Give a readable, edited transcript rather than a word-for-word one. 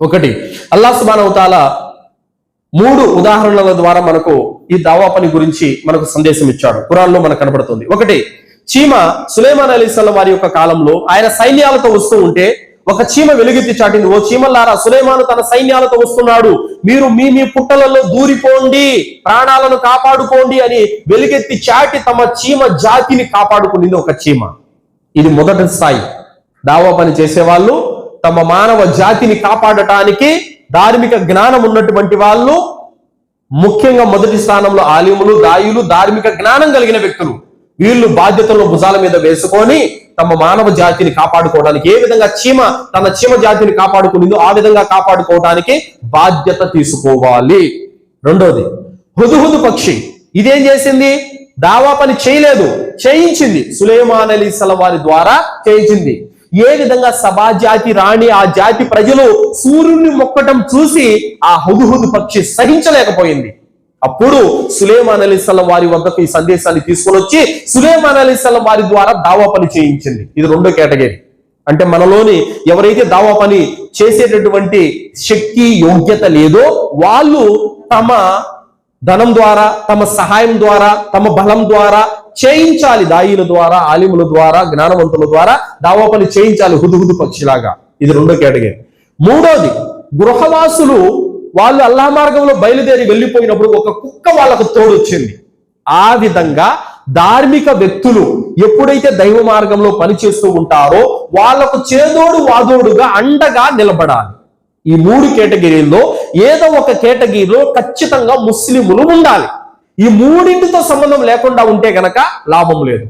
ఒకటి, అల్లాహ్ సుబ్హానహు వ తఆలా 3 ఉదాహరణల ద్వారా మనకు ఈ దావా పని గురించి మనకు సందేశం ఇచ్చాడు. ఖురాన్లో మనకు కనబడుతుంది. ఒకటి, చీమ సులైమాన్ అలైహిస్సలాం వారి యొక్క కాలంలో ఆయన సైన్యాలతో వస్తూ ఉంటే ఒక చీమ వెలుగెత్తి చాటింది, ఓ చీమలారా, సులైమాను తన సైన్యాలతో వస్తున్నాడు, మీరు మీ మీ పుట్టలలో దూరిపోండి, ప్రాణాలను కాపాడుకోండి అని వెలుగెత్తి చాటి తమ చీమ జాతిని కాపాడుకునింది ఒక చీమ. ఇది మొదటి స్థాయి. దావా పని చేసేవాళ్ళు తమ మానవ జాతిని కాపాడటానికి ధార్మిక జ్ఞానం ఉన్నటువంటి వాళ్ళు, ముఖ్యంగా మొదటి స్థానంలో ఆలిములు, దాయులు, ధార్మిక జ్ఞానం కలిగిన వ్యక్తులు. వీళ్ళు బాధ్యతలను భుజాల మీద వేసుకొని తమ మానవ జాతిని కాపాడుకోవడానికి, ఏ విధంగా చీమ తన చీమ జాతిని కాపాడుకునిందో ఆ విధంగా కాపాడుకోవడానికి బాధ్యత తీసుకోవాలి. రెండోది, హుదుహుదు పక్షి. ఇదేం చేసింది? దావా పని చేయలేదు, చేయించింది. సులైమాన్ అలైహిస్సలాం వారి ద్వారా చేయించింది. ఏ విధంగా సబా జాతి రాణి, ఆ జాతి ప్రజలు సూర్యుని మొక్కటం చూసి ఆ హుదుహుదు పక్షి సహించలేకపోయింది. అప్పుడు సులైమాన్ అలైహిస్సలాం వారి వద్దకు ఈ సందేశాన్ని తీసుకొని వచ్చి సులైమాన్ అలైహిస్సలాం వారి ద్వారా దావా పని చేయించింది. ఇది రెండో కేటగిరీ. అంటే మనలోని ఎవరైతే దావా పని చేసేటటువంటి శక్తి, యోగ్యత లేదో వాళ్ళు తమ ధనం ద్వారా, తమ సహాయం ద్వారా, తమ బలం ద్వారా చేయించాలి. దాయిల ద్వారా, ఆలిముల ద్వారా, జ్ఞానవంతుల ద్వారా దావా పని చేయించాలి, హుదుహుదు పక్షిలాగా. ఇది రెండో కేటగిరీ. మూడోది, గృహవాసులు వాళ్ళు అల్లాహ్ మార్గంలో బయలుదేరి వెళ్ళిపోయినప్పుడు ఒక కుక్క వాళ్ళకు తోడొచ్చింది. ఆ విధంగా ధార్మిక వ్యక్తులు ఎప్పుడైతే దైవ మార్గంలో పనిచేస్తూ ఉంటారో వాళ్లకు చేదోడు వాదోడుగా అండగా నిలబడాలి. ఈ 3 కేటగిరీల్లో ఏదో ఒక కేటగిరీలో ఖచ్చితంగా ముస్లిములు ఉండాలి. ఈ 3తో సంబంధం లేకుండా ఉంటే గనక లాభం లేదు.